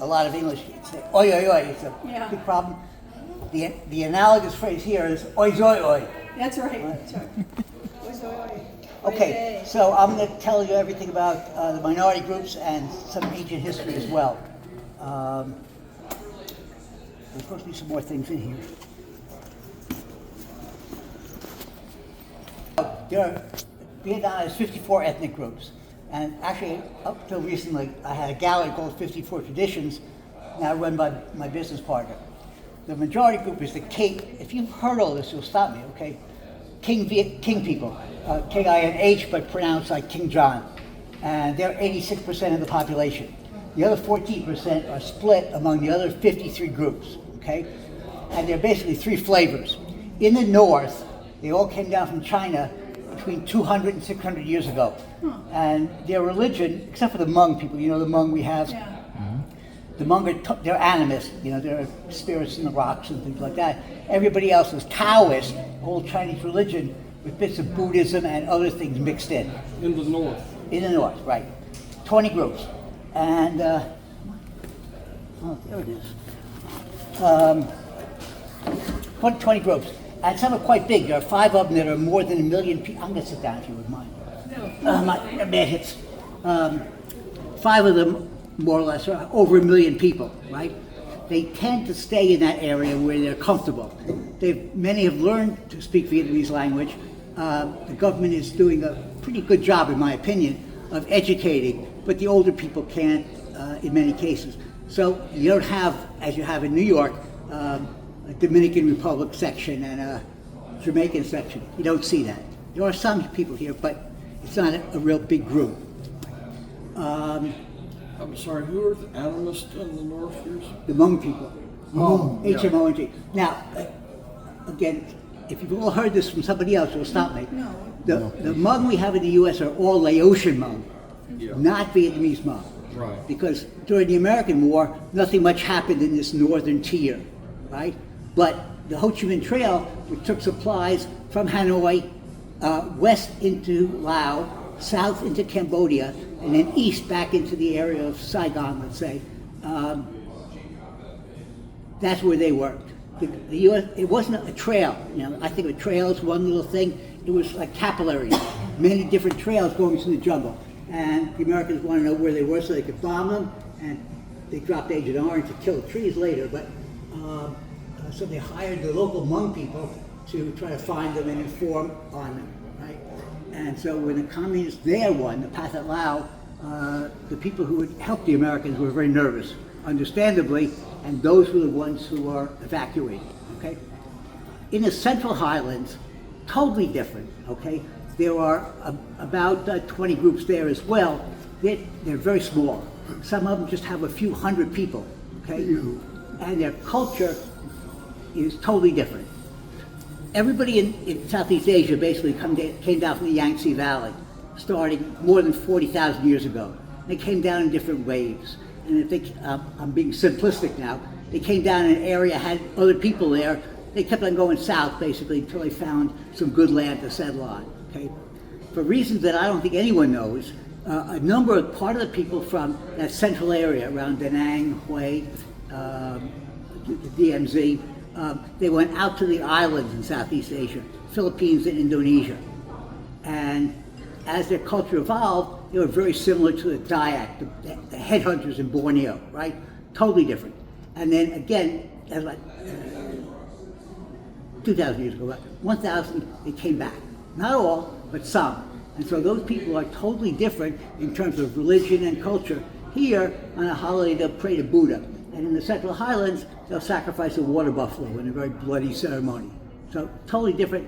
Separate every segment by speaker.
Speaker 1: a lot of English say oi oi oi. It's a big problem. The analogous phrase here is oi zoi oi.
Speaker 2: That's right. That's right. Oi zoi oi.
Speaker 1: Okay, so I'm going to tell you everything about the minority groups and some ancient history as well. There's supposed to be some more things in here. Vietnam has 54 ethnic groups, and actually up till recently I had a gallery called 54 Traditions, now run by my business partner. The majority group is the King. If you've heard all this, you'll stop me, okay? King people, K-I-N-H, but pronounced like King John, and they're 86% of the population. The other 14% are split among the other 53 groups, okay? And they're basically three flavors. In the north, they all came down from China between 200 and 600 years ago. And their religion, except for the Hmong people, you know the Hmong we have?
Speaker 2: Yeah.
Speaker 1: The Hmong are they're animists, you know, they're spirits in the rocks and things like that. Everybody else is Taoist, old Chinese religion, with bits of Buddhism and other things mixed in.
Speaker 3: In the north.
Speaker 1: In the north, right. 20 groups. And, oh, there it is. 20 groups. And some are quite big. There are 5 of them that are more than 1 million people. I'm going to sit down if you would mind.
Speaker 2: No.
Speaker 1: My bad hits. 5 of them, more or less, are over 1 million people, right? They tend to stay in that area where they're comfortable. Many have learned to speak Vietnamese language. The government is doing a pretty good job, in my opinion, of educating, but the older people can't in many cases. So you don't have, as you have in New York, a Dominican Republic section and a Jamaican section. You don't see that. There are some people here, but it's not a real big group.
Speaker 3: I'm sorry, who are the animists in the north here?
Speaker 1: The Hmong people.
Speaker 3: Oh, yeah.
Speaker 1: H-M-O-N-G. Now, again, if you've all heard this from somebody else, you'll stop me.
Speaker 2: No.
Speaker 1: The Hmong we have in the U.S. are all Laotian Hmong, not Vietnamese Hmong.
Speaker 3: Right.
Speaker 1: Because during the American War, nothing much happened in this northern tier, right? But the Ho Chi Minh Trail, which took supplies from Hanoi west into Laos, south into Cambodia, and then east back into the area of Saigon, let's say, that's where they worked. The U.S., it wasn't a trail. You know, I think a trail is one little thing. It was like capillaries, many different trails going through the jungle. And the Americans wanted to know where they were so they could bomb them, and they dropped Agent Orange to kill the trees later. But so they hired the local Hmong people to try to find them and inform on them, right? And so when the communists there won, the Pathet Lao, the people who would help the Americans were very nervous, understandably, and those were the ones who were evacuated, okay? In the Central Highlands, totally different, okay? There are about 20 groups there as well. They're very small. Some of them just have a few hundred people, okay? And their culture is totally different. Everybody in Southeast Asia basically came down from the Yangtze Valley, starting more than 40,000 years ago. They came down in different waves. And I think, I'm being simplistic now, they came down in an area, had other people there. They kept on going south, basically, until they found some good land to settle on, okay? For reasons that I don't think anyone knows, part of the people from that central area around Da Nang, Hue, the DMZ, they went out to the islands in Southeast Asia, Philippines and Indonesia. And as their culture evolved, they were very similar to the Dayak, the headhunters in Borneo, right? Totally different. And then again, as like 2,000 years ago, 1,000, they came back. Not all, but some. And so those people are totally different in terms of religion and culture. Here, on a holiday, they'll pray to Buddha. And in the Central Highlands, they'll sacrifice a water buffalo in a very bloody ceremony. So totally different,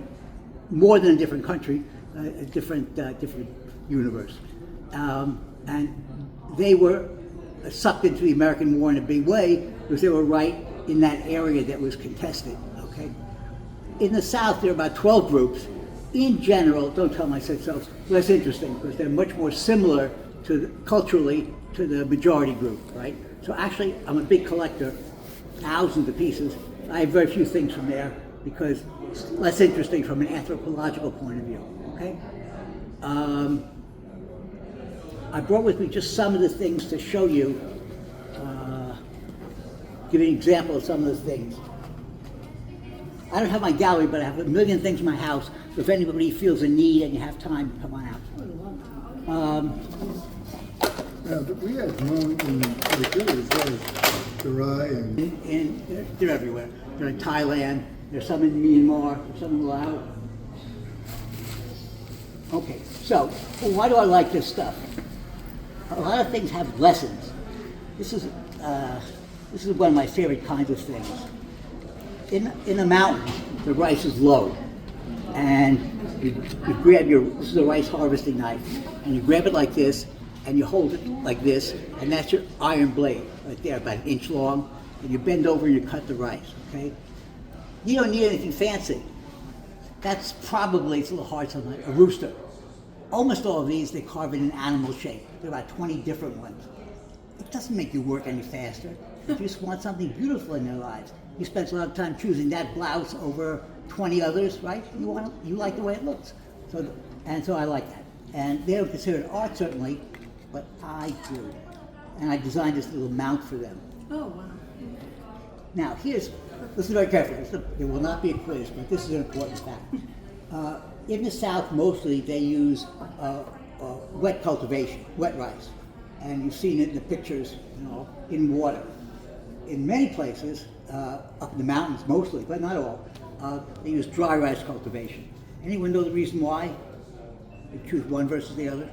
Speaker 1: more than a different country, a different universe. And they were sucked into the American war in a big way because they were right in that area that was contested, okay? In the South, there are about 12 groups. In general, don't tell them I said so, less interesting because they're much more similar culturally to the majority group, right? So actually, I'm a big collector, thousands of pieces. I have very few things from there because it's less interesting from an anthropological point of view, okay? I brought with me just some of the things to show you. give you an example of some of the things. I don't have my gallery, but I have a million things in my house. So if anybody feels a need and you have time, come on out.
Speaker 4: We have known in particular as well as Durai and
Speaker 1: They're everywhere. They're in Thailand. There's some in Myanmar. There's some in Laos. Okay, so why do I like this stuff? A lot of things have lessons. This is one of my favorite kinds of things. In the mountains, the rice is low, and you grab this is a rice harvesting knife, and you grab it like this, and you hold it like this, and that's your iron blade right there, about an inch long, and you bend over and you cut the rice, okay? You don't need anything fancy. That's probably, it's a little hard sometimes, a rooster. Almost all of these, they carve in an animal shape. There are about 20 different ones. It doesn't make you work any faster. If you just want something beautiful in your lives, you spend a lot of time choosing that blouse over 20 others, right? You like the way it looks. So I like that. And they don't consider it art, certainly, but I do. And I designed this little mount for them.
Speaker 2: Oh, wow.
Speaker 1: Now, listen very carefully. There will not be a quiz, but this is an important fact. In the South, mostly they use wet cultivation, wet rice. And you've seen it in the pictures, in water. In many places, up in the mountains mostly, but not all, they use dry rice cultivation. Anyone know the reason why? They choose one versus the other?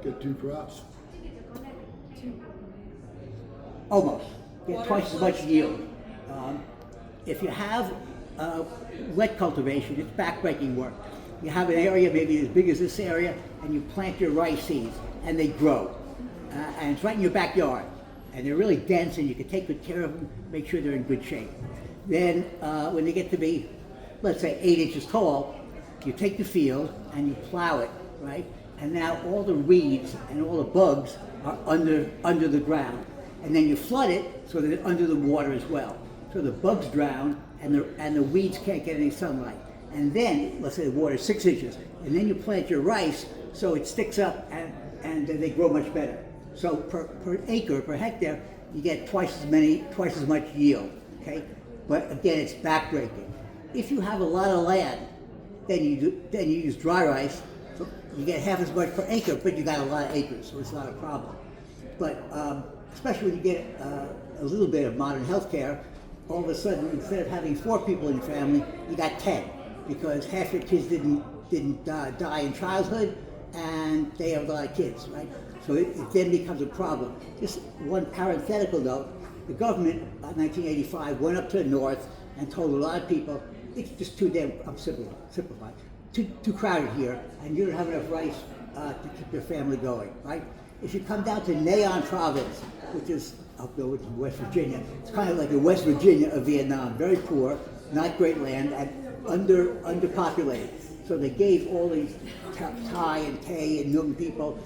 Speaker 4: get 2 crops.
Speaker 1: Almost. Get twice as much yield. If you have wet cultivation, it's backbreaking work. You have an area maybe as big as this area, and you plant your rice seeds, and they grow. And it's right in your backyard. And they're really dense, and you can take good care of them, make sure they're in good shape. Then when they get to be, let's say, 8 inches tall, you take the field and you plow it, right? And now all the weeds and all the bugs are under the ground. And then you flood it so that it's under the water as well. So the bugs drown and the weeds can't get any sunlight. And then, let's say the water is 6 inches, and then you plant your rice so it sticks up and they grow much better. So per acre, per hectare, you get twice as much yield, okay? But again, it's backbreaking. If you have a lot of land, then you use dry rice, so you get half as much per acre, but you got a lot of acres, so it's not a problem. But especially when you get a little bit of modern healthcare, all of a sudden, instead of having 4 people in your family, you got 10, because half your kids didn't die in childhood, and they have a lot of kids, right? So it then becomes a problem. Just one parenthetical note, the government, by 1985, went up to the north and told a lot of people, it's just too damn, I'm simplifying, too crowded here, and you don't have enough rice to keep your family going, right? If you come down to Neon Province, which is up there in West Virginia, it's kind of like the West Virginia of Vietnam, very poor, not great land, and underpopulated. So they gave all these Thai and Tay and Nung people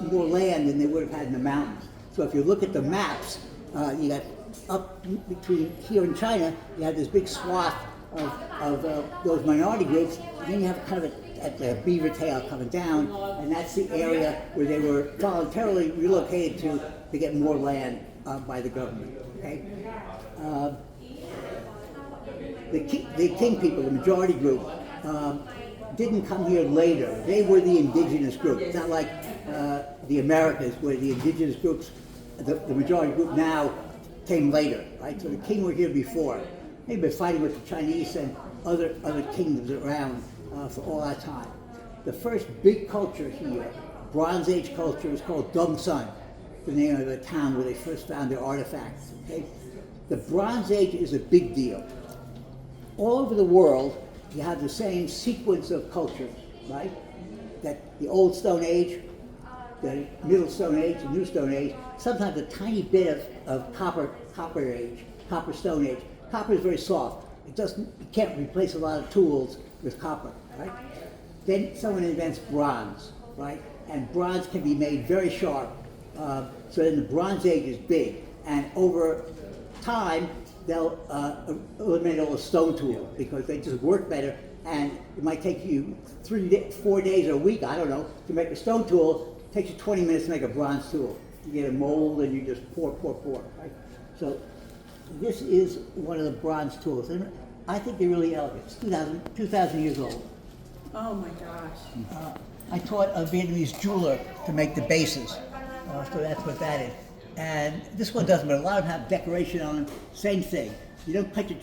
Speaker 1: more land than they would have had in the mountains. So if you look at the maps, you got up between here and China, you have this big swath of those minority groups, and then you have kind of a beaver tail coming down, and that's the area where they were voluntarily relocated to get more land by the government. Okay. The King people, the majority group, didn't come here later. They were the indigenous group. It's not like the Americas, where the indigenous groups, the majority group now came later, right? So the King were here before. They've been fighting with the Chinese and other kingdoms around for all that time. The first big culture here, Bronze Age culture, is called Dongsun, the name of the town where they first found their artifacts. Okay? The Bronze Age is a big deal. All over the world, you have the same sequence of cultures, right? That the Old Stone Age, the Middle Stone Age, the New Stone Age, sometimes a tiny bit of Copper Age, Copper Stone Age. Copper is very soft. You can't replace a lot of tools with copper, right? Then someone invents bronze, right? And bronze can be made very sharp. So then the Bronze Age is big. And over time, they'll eliminate all the stone tools because they just work better. And it might take you 4 days or a week, I don't know, to make a stone tool. It takes you 20 minutes to make a bronze tool. You get a mold and you just pour, right? So this is one of the bronze tools, and I think they're really elegant. It's 2,000 years old.
Speaker 2: Oh my gosh.
Speaker 1: I taught a Vietnamese jeweler to make the bases, so that's what that is. And this one doesn't, but a lot of them have decoration on them. Same thing. You don't cut a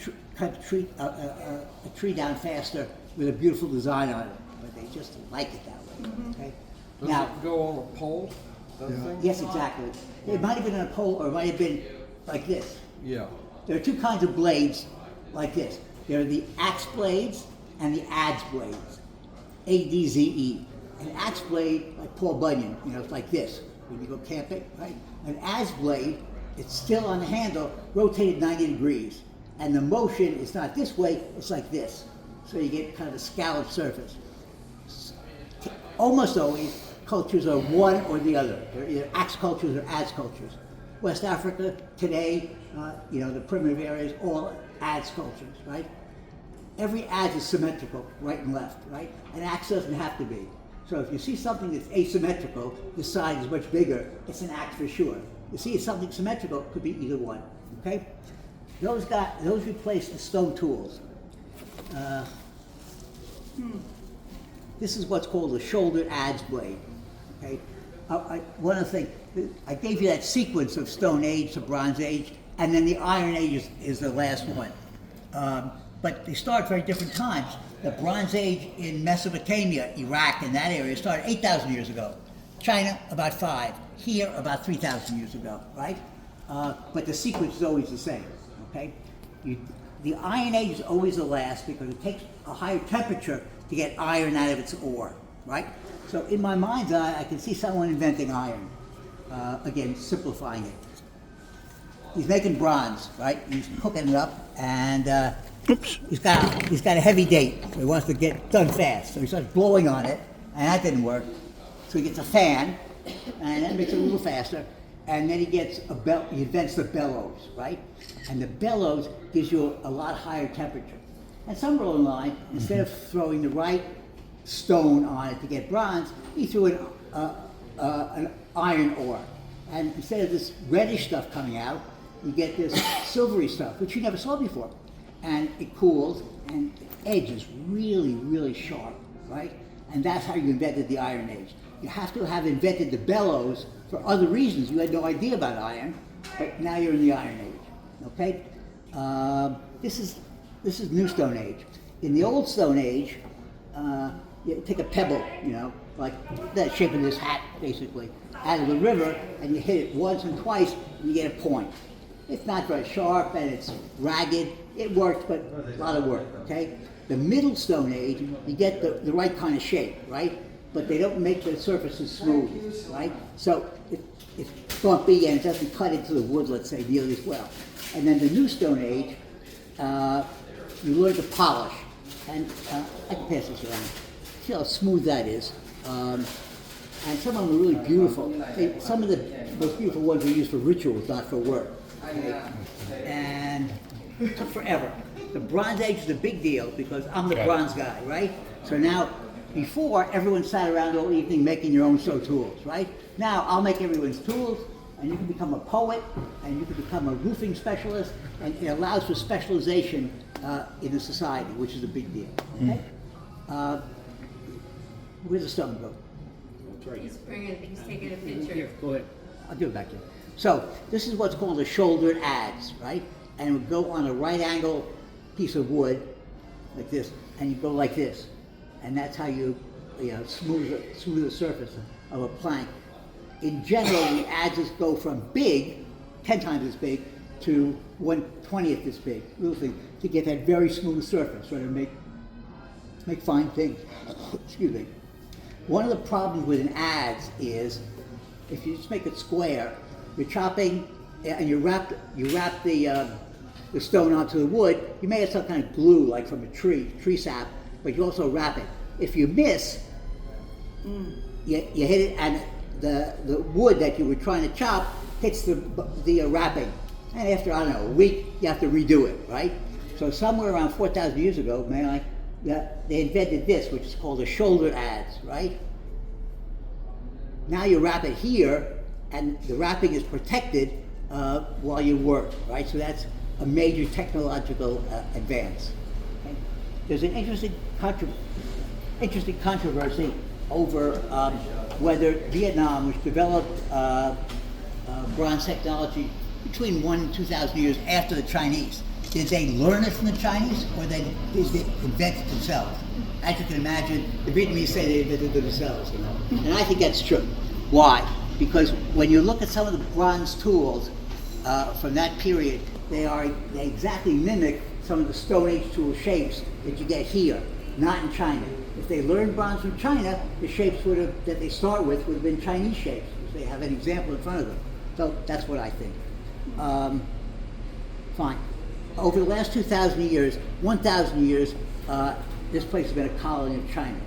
Speaker 1: tree down faster with a beautiful design on it, but they just like it that way. Okay.
Speaker 3: Does
Speaker 1: Now,
Speaker 3: it go on a pole? That
Speaker 4: Yeah.
Speaker 3: thing?
Speaker 1: yes, exactly. It might have been on a pole, or it might have been like this.
Speaker 3: Yeah.
Speaker 1: There are two kinds of blades like this. There are the axe blades and the adze blades. ADZE. An axe blade, like Paul Bunyan, it's like this when you go camping, right? An adze blade, it's still on the handle, rotated 90 degrees. And the motion is not this way, it's like this. So you get kind of a scalloped surface. Almost always, cultures are one or the other. They're either axe cultures or adze cultures. West Africa, today, the primitive areas, all adze cultures, right? Every adze is symmetrical, right and left, right? An axe doesn't have to be. So if you see something that's asymmetrical, the side is much bigger, it's an axe for sure. You see something symmetrical, it could be either one, okay? Those replace the stone tools. This is what's called a shouldered adze blade, okay? One of the things, I gave you that sequence of Stone Age to Bronze Age, and then the Iron Age is the last one. But they start very different times. The Bronze Age in Mesopotamia, Iraq, and that area started 8,000 years ago. China, about 5. Here, about 3,000 years ago, right? But the sequence is always the same, okay? The Iron Age is always the last because it takes a higher temperature to get iron out of its ore, right? So in my mind's eye, I can see someone inventing iron. Again, simplifying it. He's making bronze, right? He's cooking it up, and he's got a heavy date, so he wants to get done fast. So he starts blowing on it, and that didn't work. So he gets a fan, and that makes it a little faster. And then he gets he invents the bellows, right? And the bellows gives you a lot higher temperature. And somewhere along the line, instead of throwing the right stone on it to get bronze, he threw an iron ore. And instead of this reddish stuff coming out, you get this silvery stuff, which you never saw before. And it cools, and the edge is really, really sharp, right? And that's how you invented the Iron Age. You have to have invented the bellows for other reasons. You had no idea about iron, but now you're in the Iron Age, okay? This is New Stone Age. In the Old Stone Age, you take a pebble, like the shape of this hat, basically, out of the river, and you hit it once and twice, and you get a point. It's not very sharp, and it's ragged. It works, but a lot of work, okay? The Middle Stone Age, you get the right kind of shape, right? But they don't make the surfaces smooth, right? So it's bumpy, and it doesn't cut into the wood, let's say, nearly as well. And then the New Stone Age, you learn to polish. And I can pass this around. See how smooth that is. And some of them are really beautiful. Some of the most beautiful ones are used for rituals, not for work. Okay? And it took forever. The Bronze Age is a big deal because I'm the bronze guy, right? So now, before, everyone sat around all evening making your own tools, right? Now, I'll make everyone's tools, and you can become a poet, and you can become a roofing specialist, and it allows for specialization in a society, which is a big deal, okay? Where's the stone go?
Speaker 5: He's taking a picture.
Speaker 1: Go ahead. I'll do it back here. So, this is what's called a shouldered adze, right? And it would go on a right angle piece of wood, like this, and you go like this. And that's how you smooth the surface of a plank. In general, the adzes go from big, 10 times as big, to 1/20th this big, little thing, to get that very smooth surface, so to make fine things. Excuse me. One of the problems with an adze is, if you just make it square, you're chopping, and you wrap the stone onto the wood. You may have some kind of glue, like from a tree sap, but you also wrap it. If you miss, you hit it, and the wood that you were trying to chop hits the wrapping. And after, I don't know, a week, you have to redo it, right? So somewhere around 4,000 years ago, they invented this, which is called a shoulder adze, right? Now you wrap it here, and the wrapping is protected while you work, right? So that's a major technological advance. Okay? There's an interesting controversy over whether Vietnam, which developed bronze technology between 1,000 and 2,000 years after the Chinese, did they learn it from the Chinese, or did they invent it themselves? As you can imagine, the Vietnamese say they invented it themselves, you know, and I think that's true. Why? Because when you look at some of the bronze tools from that period, they exactly mimic some of the Stone Age tool shapes that you get here, not in China. If they learned bronze from China, the shapes that they start with would have been Chinese shapes, because they have an example in front of them. So that's what I think. Fine. Over the last 2,000 years, 1,000 years, this place has been a colony of China.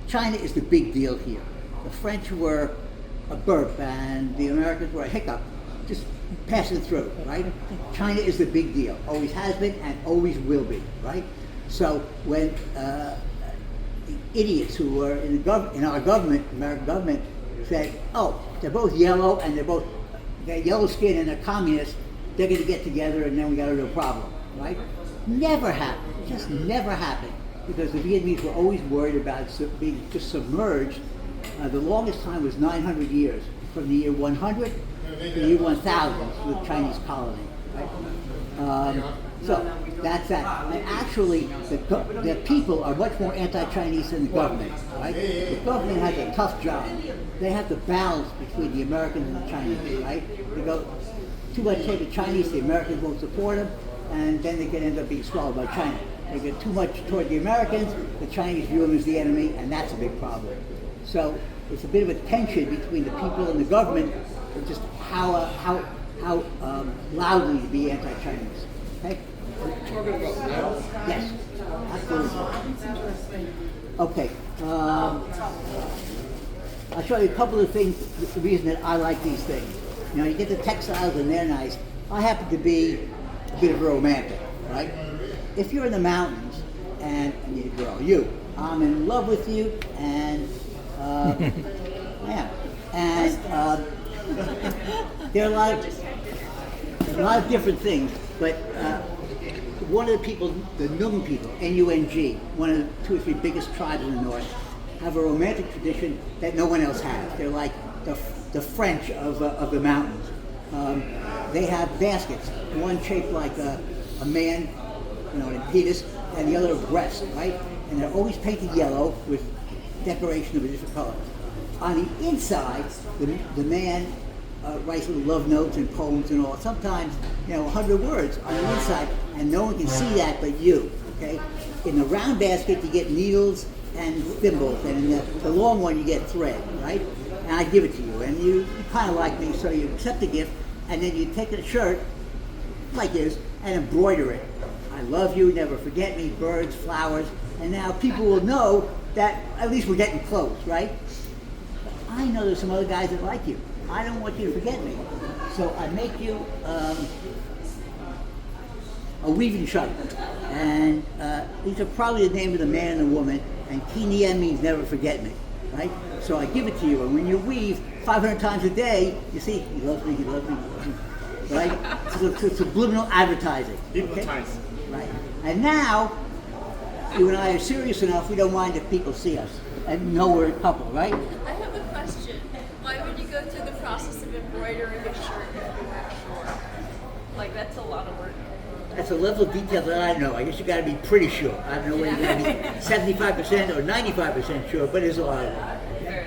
Speaker 1: China is the big deal here. The French were a burp and the Americans were a hiccup. Just pass it through, right? China is the big deal. Always has been and always will be, right? So when the idiots who were in our government, American government, said, oh, they're both yellow and they're yellow skin and they're communists, they're going to get together and then we got a real problem, right? Never happened. Just never happened, because the Vietnamese were always worried about being just submerged. The longest time was 900 years, from the year 100 to the year 1000, with Chinese colony, right? So that's that. And actually, the people are much more anti-Chinese than the government, right? The government has a tough job. They have to balance between the Americans and the Chinese, right? They go too much toward the Chinese, the Americans won't support them, and then they can end up being swallowed by China. They get too much toward the Americans, the Chinese view them as the enemy, and that's a big problem. So it's a bit of a tension between the people and the government, and just how loudly to be anti-Chinese. Okay?
Speaker 3: Talking about now?
Speaker 1: Yes, absolutely. Okay. I'll show you a couple of things, the reason that I like these things. You know, you get the textiles and they're nice. I happen to be a bit of a romantic, right? If you're in the mountains and you girl, I'm in love with you, and yeah, and there are a lot of different things, but one of the people, the Nung people, N-U-N-G, one of the 2 or 3 biggest tribes in the north, have a romantic tradition that no one else has. They're like the French of the mountains. They have baskets, one shaped like a man, you know, in penis, and the other a breast, right? And they're always painted yellow with decoration of a different color. On the inside, the man writes little love notes and poems and all. Sometimes, 100 words on the inside, and no one can see that but you, okay? In the round basket, you get needles and thimbles, and in the long one, you get thread, right? And I give it to you, and you kind of like me, so you accept the gift, and then you take a shirt, like this, and embroider it. I love you, never forget me, birds, flowers, and now people will know that at least we're getting close, right? But I know there's some other guys that like you. I don't want you to forget me. So I make you a weaving shuttle. And these are probably the name of the man and the woman, and Ki Nien means never forget me, right? So I give it to you, and when you weave 500 times a day, you see, he loves me, he loves me, right? It's subliminal advertising. Okay? Right. And now, you and I are serious enough, we don't mind if people see us and know we're a couple, right?
Speaker 5: I have a question. Why would you go through the process of embroidering a shirt if you weren't sure? Like, that's a lot of work.
Speaker 1: That's a level of detail that I know. I guess you got to be pretty sure. I don't know whether you got to be 75% or 95% sure, but it's a lot of work.
Speaker 5: Fair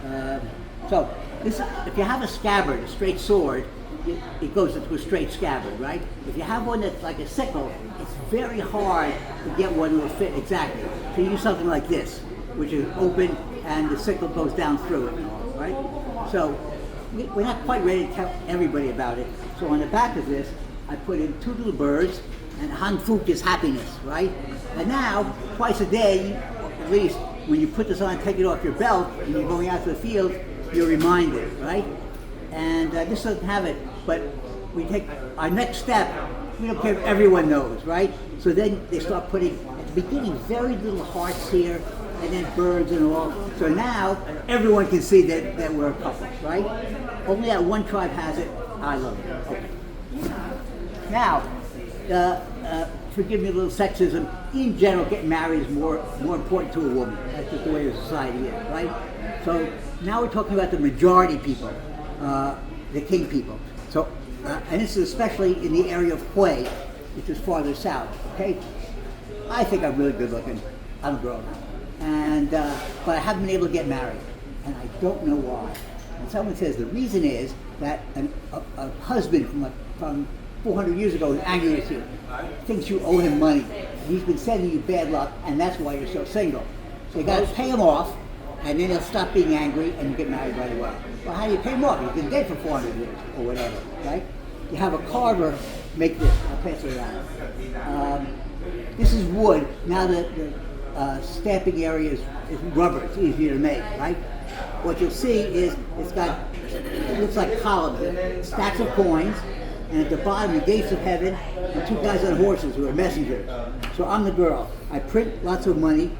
Speaker 5: enough.
Speaker 1: So, if you have a scabbard, a straight sword, it goes into a straight scabbard, right? If you have one that's like a sickle, it's very hard to get one that will fit exactly. So you use something like this, which is open and the sickle goes down through it, right? So we're not quite ready to tell everybody about it. So on the back of this, I put in 2 little birds, and Han Phuc is happiness, right? And now, twice a day, at least, when you put this on, take it off your belt, and you're going out to the field, you're reminded, right? And this doesn't have it, but we take our next step. We don't care if everyone knows, right? So then they start putting, at the beginning, very little hearts here, and then birds and all. So now, everyone can see that we're a couple, right? Only that one tribe has it. I love it. Okay. Now, forgive me a little sexism. In general, getting married is more important to a woman. That's just the way the society is, right? So now we're talking about the majority people, the king people. So, and this is especially in the area of Hue, which is farther south. Okay, I think I'm really good looking. I'm a girl now, and but I haven't been able to get married, and I don't know why. And someone says the reason is that a husband from 400 years ago is angry with you, thinks you owe him money. He's been sending you bad luck, and that's why you're so single. So you got to pay him off, and then he'll stop being angry, and you get married right away. Well, how do you pay him off? He's been dead for 400 years, or whatever, right? You have a carver make this. I'll pass it around. This is wood. Now the stamping area is rubber. It's easier to make, right? What you'll see is it looks like columns, stacks of coins, and at the bottom, the gates of heaven, and two guys on horses who are messengers. So I'm the girl. I print lots of money,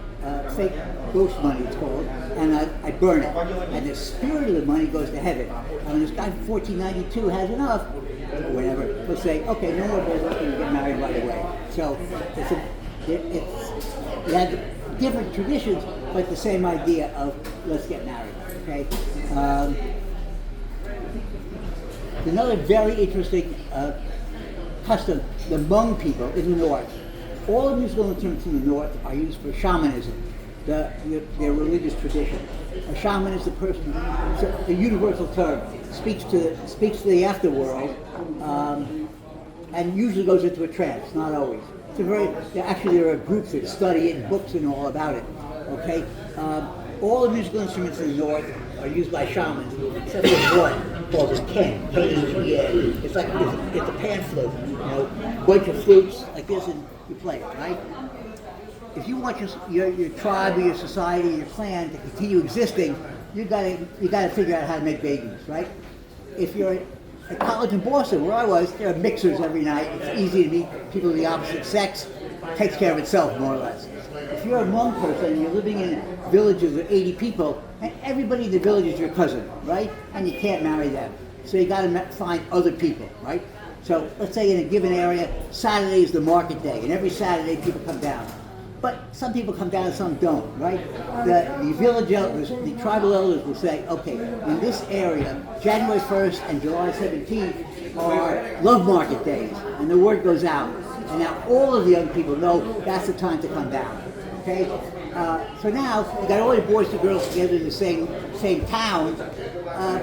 Speaker 1: fake ghost money it's called, and I burn it. And the spirit of the money goes to heaven. And when this guy from 1492 has enough, or whatever, he'll say, okay, no more business, and get married right away. So it had different traditions, but the same idea of let's get married, okay? Another very interesting custom, the Hmong people in the north. All the musical instruments in the north are used for shamanism, their religious tradition. A shaman is the person, it's a universal term, speaks to the afterworld, and usually goes into a trance, not always. Actually there are groups that study it, books and all about it, okay? All the musical instruments in the north are used by shamans, except for one called the Ken, K-E-N. It's like it's a pan flute, bunch of flutes like this, and you play it, right? If you want your tribe or your society or your clan to continue existing, you gotta figure out how to make babies, right? If you're at college in Boston, where I was, there are mixers every night. It's easy to meet people of the opposite sex. It takes care of itself, more or less. If you're a Hmong person and you're living in villages of 80 people, and everybody in the village is your cousin, right? And you can't marry them. So you gotta find other people, right? So let's say in a given area, Saturday is the market day, and every Saturday people come down. But some people come down and some don't, right? The village elders, the tribal elders will say, okay, in this area, January 1st and July 17th are love market days, and the word goes out. And now all of the young people know that's the time to come down, okay? So now, you got all your boys and girls together in the same town,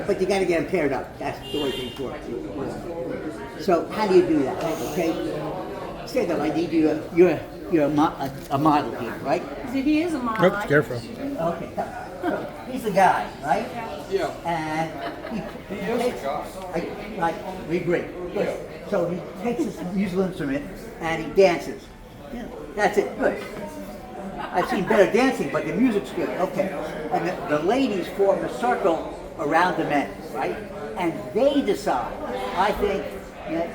Speaker 1: but you gotta get them paired up. That's the way things work. So how do you do that, okay? Stand up, I need you, you're a model here, right?
Speaker 2: He is a model.
Speaker 6: Oops, careful.
Speaker 1: Okay. He's the guy, right?
Speaker 3: Yeah.
Speaker 1: And
Speaker 3: He is the guy.
Speaker 1: we agree. Good. So he takes this musical instrument and he dances. Yeah, that's it. Good. I've seen better dancing, but the music's good. Okay. And the ladies form a circle around the men, right? And they decide. I think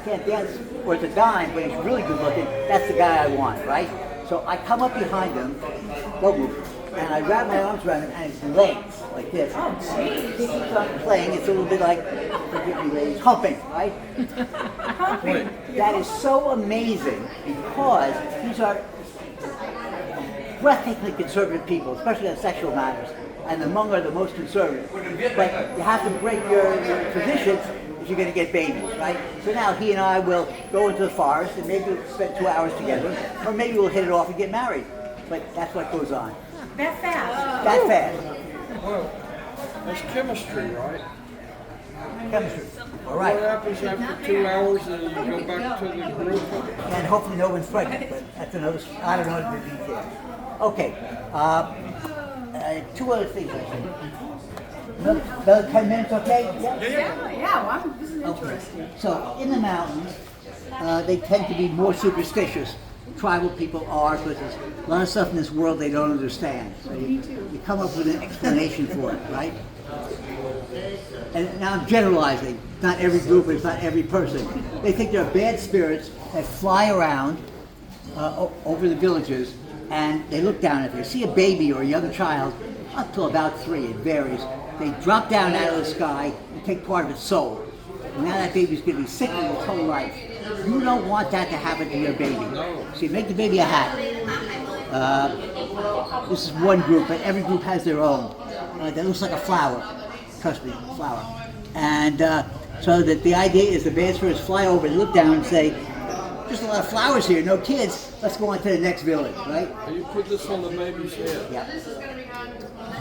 Speaker 1: can't dance worth a dime, but he's really good looking. That's the guy I want, right? So I come up behind him, don't move, and I wrap my arms around him and his legs like this. Oh, jeez. He keeps on playing. It's a little bit like, forgive me, ladies, humping, right?
Speaker 2: Humping.
Speaker 1: That is so amazing because these are breathtakingly conservative people, especially on sexual matters, and the Hmong are the most conservative. But you have to break your traditions if you're going to get babies, right? So now he and I will go into the forest and maybe we'll spend 2 hours together, or maybe we'll hit it off and get married. But that's what goes on.
Speaker 2: That fast.
Speaker 1: That fast.
Speaker 3: Well, that's chemistry, right?
Speaker 1: Chemistry. All
Speaker 3: What
Speaker 1: right.
Speaker 3: happens after 2 hours and you go back to the group?
Speaker 1: And hopefully no one's pregnant, but that's another, I don't know the details. Okay. Two other things I think. Another 10 minutes, okay?
Speaker 2: Yeah, well, this is interesting.
Speaker 1: So in the mountains, they tend to be more superstitious. Tribal people are, because there's a lot of stuff in this world they don't understand. So you come up with an explanation for it, right? And now I'm generalizing. Not every group, it's not every person. They think there are bad spirits that fly around over the villages, and they look down. If they see a baby or a young child, up to about 3, it varies. They drop down out of the sky and take part of its soul. And now that baby's going to be sick with its whole life. You don't want that to happen to your baby. So you make the baby a hat. This is one group, but every group has their own. That looks like a flower. Trust me, a flower. And so that the idea is the transfers fly over and look down and say, "There's a lot of flowers here, no kids. Let's go on to the next village," right?
Speaker 3: And you put this on the baby's head.
Speaker 1: Yeah.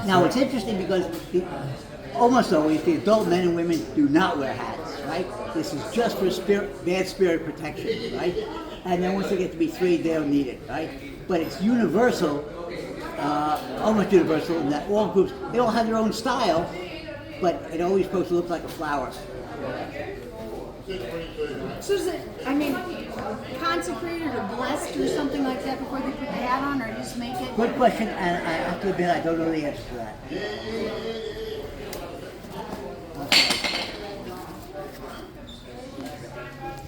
Speaker 1: Now it's interesting because almost always the adult men and women do not wear hats, right? This is just for bad spirit protection, right? And then once they get to be 3, they don't need it, right? But it's universal, almost universal, in that all groups, they all have their own style, but it always supposed to look like a flower.
Speaker 2: So is it, consecrated or blessed or something like that before they put the hat on, or just make it?
Speaker 1: Good question, and I have to admit I don't know the answer to that.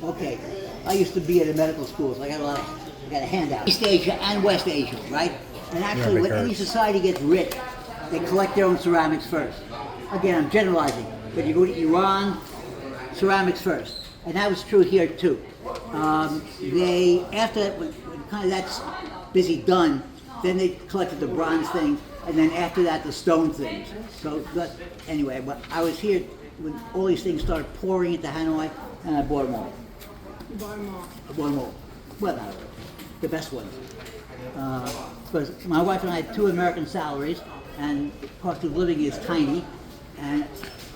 Speaker 1: Okay, I used to be at a medical school, so I got a handout. East Asia and West Asia, right? And actually, when any society gets rich, they collect their own ceramics first. Again, I'm generalizing, but you go to Iran, ceramics first, and that was true here too. They after that, when kind of that's busy done, then they collected the bronze things, and then after that the stone things. So anyway, but I was here when all these things started pouring into Hanoi, and I bought them all.
Speaker 2: You bought them all.
Speaker 1: I bought them all. Well, not all, the best ones. Because my wife and I had 2 American salaries, and the cost of living is tiny, and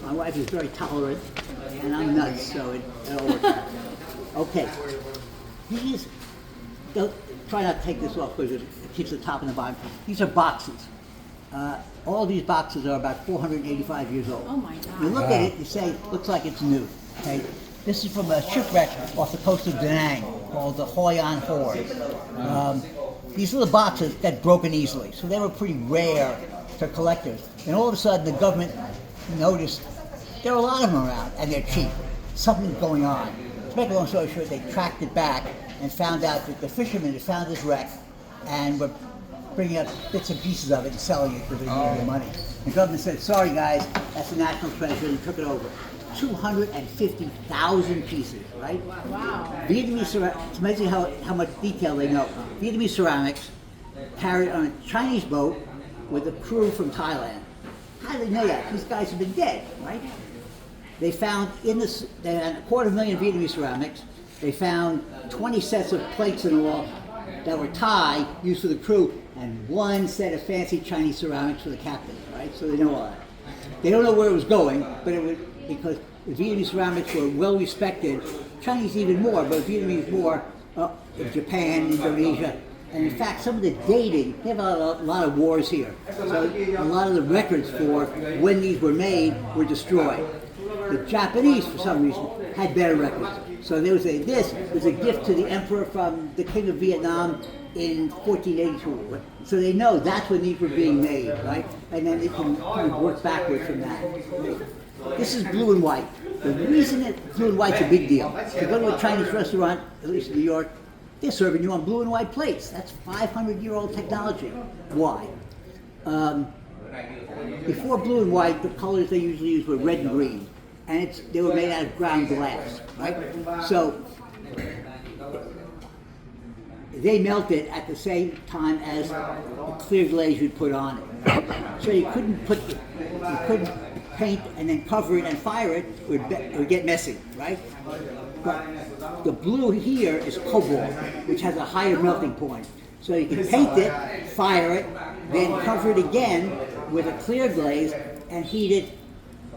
Speaker 1: my wife is very tolerant, and I'm nuts, so it all works out. Okay, try not to take this off because it keeps the top and the bottom. These are boxes. All these boxes are about 485 years old.
Speaker 2: Oh my God.
Speaker 1: You look at it, you say, looks like it's new. Okay, this is from a shipwreck off the coast of Da Nang called the Hoi An Horde. These little boxes get broken easily, so they were pretty rare to collectors. And all of a sudden, the government noticed there are a lot of them around, and they're cheap. Something's going on. To make a long story short, they tracked it back and found out that the fishermen had found this wreck and were bringing up bits and pieces of it and selling it because they needed the money. The government said, "Sorry guys, that's a national treasure," and took it over. 250,000 pieces, right? Wow. Vietnamese ceramics, it's amazing how much detail they know. Vietnamese ceramics carried on a Chinese boat with a crew from Thailand. How do they know that? These guys have been dead, right? They found they had 250,000 Vietnamese ceramics. They found 20 sets of plates in all that were Thai, used for the crew, and 1 set of fancy Chinese ceramics for the captain, right? So they know all that. They don't know where it was going, but it was because the Vietnamese ceramics were well respected, Chinese even more, but Vietnamese more in Japan, Indonesia. And in fact, some of the dating, they have a lot of wars here. So a lot of the records for when these were made were destroyed. The Japanese, for some reason, had better records. So there was this was a gift to the emperor from the king of Vietnam in 1482. So they know that's when these were being made, right? And then they can kind of work backwards from that. This is blue and white. The reason that blue and white's a big deal, if you go to a Chinese restaurant, at least in New York, they're serving you on blue and white plates. That's 500-year-old technology. Why? Before blue and white, the colors they usually used were red and green. And they were made out of ground glass, right? So they melted at the same time as the clear glaze you'd put on it. So you couldn't paint and then cover it and fire it, it would get messy, right? But the blue here is cobalt, which has a higher melting point. So you can paint it, fire it, then cover it again with a clear glaze and heat it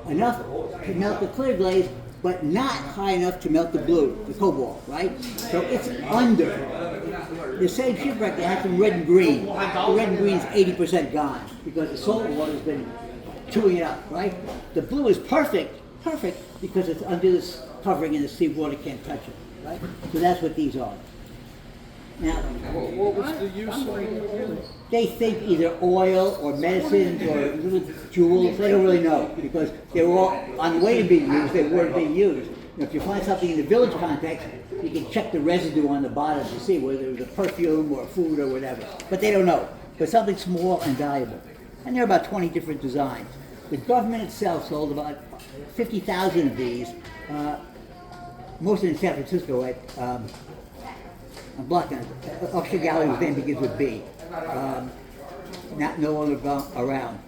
Speaker 1: enough to melt the clear glaze, but not high enough to melt the blue, the cobalt, right? So it's under. The same shipwreck, they had some red and green. The red and green is 80% gone because the salt water's been chewing it up, right? The blue is perfect because it's under this covering and the seawater can't touch it, right? So that's what these are. Now,
Speaker 3: What was the use of them?
Speaker 1: they think either oil or medicines or little jewels. They don't really know because they were all on the way to being used. They weren't being used. If you find something in the village context, you can check the residue on the bottom to see whether it was a perfume or food or whatever. But they don't know. But something small and valuable. And there are about 20 different designs. The government itself sold about 50,000 of these mostly in San Francisco at, I'm blocking it, Upshur Gallery, whose name begins with B. No longer around.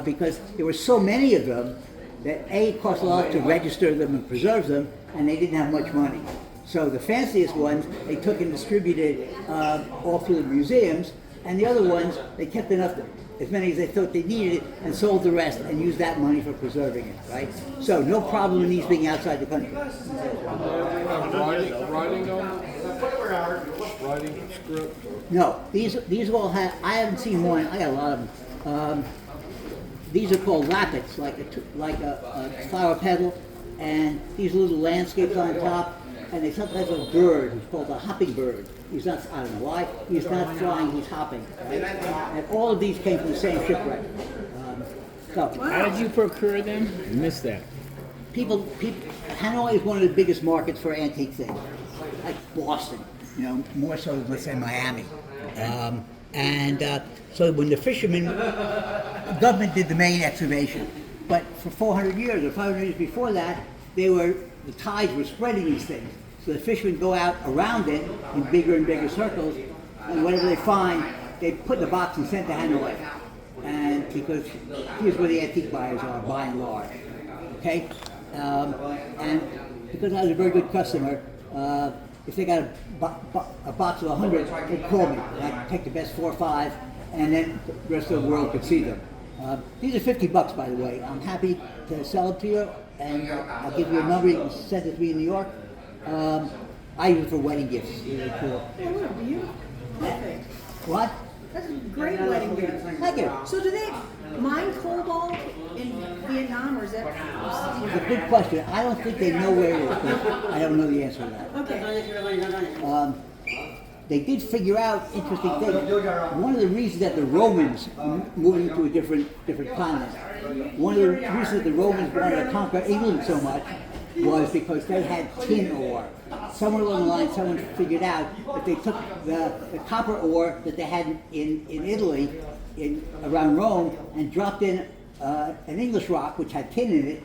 Speaker 1: Because there were so many of them that A, it cost a lot to register them and preserve them, and they didn't have much money. So the fanciest ones, they took and distributed all through the museums, and the other ones, they kept enough, as many as they thought they needed, and sold the rest, and used that money for preserving it, right? So no problem in these being outside the country.
Speaker 3: Writing on writing script.
Speaker 1: No, these all have, I haven't seen one, I got a lot of them. These are called lappets, like a flower petal, and these little landscapes on top, and they sometimes have a bird who's called a hopping bird. He's not, I don't know why, he's not flying, he's hopping. Right? And all of these came from the same shipwreck.
Speaker 6: How did you procure them? I missed that.
Speaker 1: People, Hanoi is one of the biggest markets for antique things, like Boston, more so than, let's say, Miami. So when the fishermen, the government did the main excavation, but for 400 years or 500 years before that, the tides were spreading these things. So the fishermen go out around it in bigger and bigger circles, and whatever they find, they put in a box and send to Hanoi. And because here's where the antique buyers are, by and large. Okay? And because I was a very good customer, if they got a box of 100, they'd call me. And I'd take the best 4 or 5, and then the rest of the world could see them. These are $50, by the way. I'm happy to sell them to you, and I'll give you a number. You can send it to me in New York. I use it for wedding gifts. Really cool.
Speaker 2: Oh, what a beautiful. Perfect.
Speaker 1: What?
Speaker 2: That's a great wedding gift.
Speaker 1: Thank you.
Speaker 2: So do they mine cobalt in Vietnam, or is that?
Speaker 1: It's a good question. I don't think they know where it is, but I don't know the answer to that.
Speaker 2: Okay.
Speaker 1: They did figure out interesting things. One of the reasons that the Romans moved into a different continent, one of the reasons that the Romans wanted to conquer England so much was because they had tin ore. Somewhere along the line, someone figured out that they took the copper ore that they had in Italy, around Rome, and dropped in an English rock which had tin in it.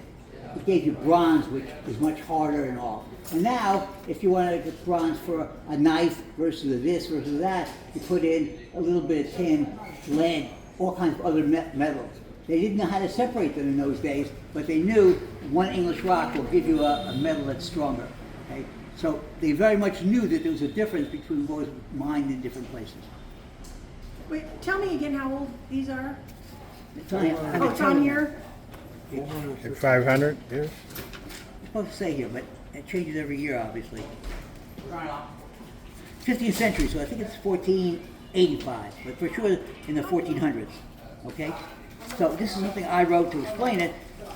Speaker 1: It gave you bronze, which is much harder and all. And now, if you want to get bronze for a knife versus this versus that, you put in a little bit of tin, lead, all kinds of other metals. They didn't know how to separate them in those days, but they knew one English rock will give you a metal that's stronger. Okay? So they very much knew that there was a difference between what was mined in different places.
Speaker 2: Wait, tell me again how old these are.
Speaker 1: It's on,
Speaker 2: Oh, it's on here?
Speaker 6: Like 500 years?
Speaker 1: It's supposed to say here, but it changes every year, obviously. 15th century, so I think it's 1485, but for sure in the 1400s. Okay? So this is something I wrote to explain it,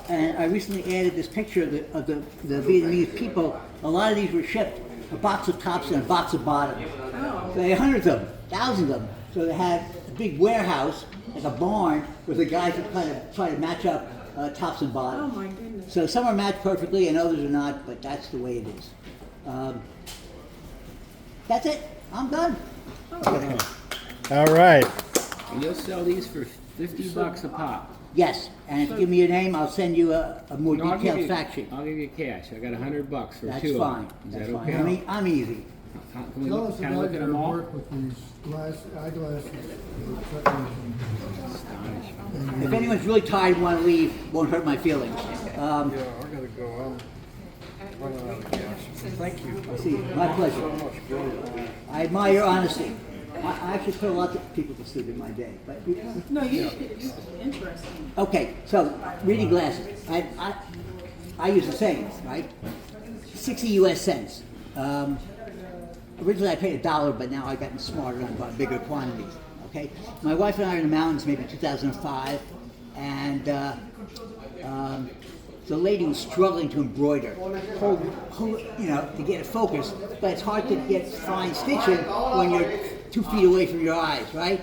Speaker 1: and I recently added this picture of the Vietnamese people. A lot of these were shipped, a box of tops and a box of bottoms.
Speaker 2: Oh.
Speaker 1: So they had hundreds of them, thousands of them. So they had a big warehouse, like a barn, where the guys would kind of try to match up tops and bottoms.
Speaker 2: Oh my goodness.
Speaker 1: So some are matched perfectly and others are not, but that's the way it is. That's it. I'm done.
Speaker 6: All right. And you'll sell these for $50 a pop.
Speaker 1: Yes, and if you give me your name, I'll send you a more
Speaker 6: No, I'll give
Speaker 1: detailed
Speaker 6: you-
Speaker 1: fact sheet.
Speaker 6: I'll give you cash. I got $100 for
Speaker 1: That's
Speaker 6: two
Speaker 1: fine.
Speaker 6: of them. Is
Speaker 1: That's
Speaker 6: that
Speaker 1: fine.
Speaker 6: okay?
Speaker 1: I'm easy.
Speaker 6: Can we
Speaker 4: Tell
Speaker 6: look,
Speaker 4: us
Speaker 6: can I
Speaker 4: about
Speaker 6: look at them
Speaker 4: your
Speaker 6: all?
Speaker 4: work with these eyeglasses.
Speaker 1: If anyone's really tired and want to leave, won't hurt my feelings.
Speaker 3: Yeah, I gotta go. I'm running out of gas. Thank you.
Speaker 1: See, my pleasure.
Speaker 3: So much, really.
Speaker 1: I admire your honesty. I actually put a lot of people to sleep in my day. But
Speaker 2: No, you interesting.
Speaker 1: okay, so reading glasses. I use the same, right? 60 US cents. Originally I paid $1, but now I've gotten smarter and bought bigger quantities. Okay, my wife and I are in the mountains, maybe 2005, and the lady was struggling to embroider, to get it focused, but it's hard to get fine stitching when you're 2 feet away from your eyes, right?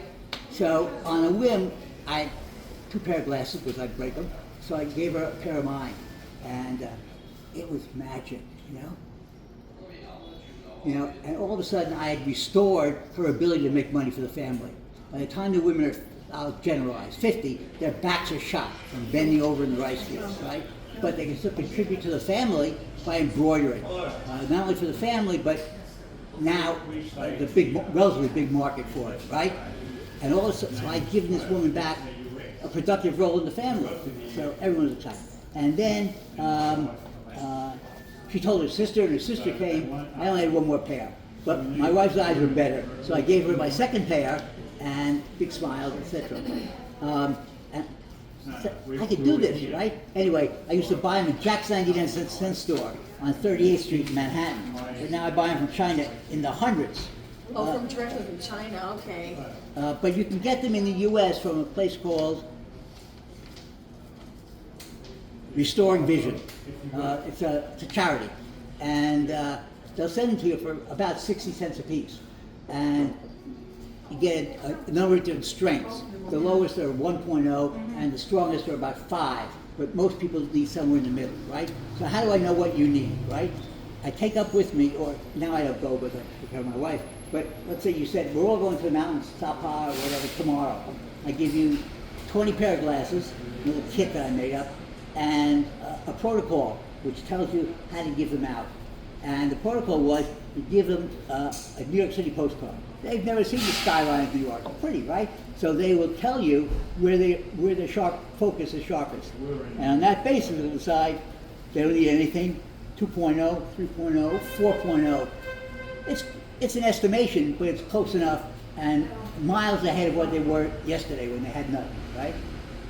Speaker 1: So on a whim, I had 2 pair of glasses because I'd break them, so I gave her a pair of mine, and it was magic, and all of a sudden I had restored her ability to make money for the family. By the time the women are, I'll generalize, 50, their backs are shot from bending over in the rice fields, right? but they can still contribute to the family by embroidering. Not only for the family, but now the relatively big market for it, right? And also, so I've given this woman back a productive role in the family. So everyone's excited. And then she told her sister, and her sister came. I only had one more pair, but my wife's eyes were better, so I gave her my second pair, and big smiles, etc. And so I could do this, right? Anyway, I used to buy them in Jack's 99-cent store on 38th Street in Manhattan, but now I buy them from China in the hundreds.
Speaker 2: Oh, from directly from China, okay.
Speaker 1: But you can get them in the U.S. from a place called Restoring Vision. It's a charity, and they'll send them to you for about 60 cents a piece. And you get a number of different strengths. The lowest are 1.0, and the strongest are about 5. But most people need somewhere in the middle, right? So how do I know what you need, right? I take up with me, or now I don't go with my wife, but let's say you said, we're all going to the mountains, Sapa or whatever, tomorrow. I give you 20 pair of glasses, a little kit that I made up, and a protocol which tells you how to give them out. And the protocol was you give them a New York City postcard. They've never seen the skyline of New York. It's pretty, right? So they will tell you where the sharp focus is sharpest. And on that basis, they'll decide they don't need anything. 2.0, 3.0, 4.0. It's an estimation, but it's close enough and miles ahead of what they were yesterday when they had nothing, right?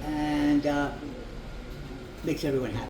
Speaker 1: And makes everyone happy.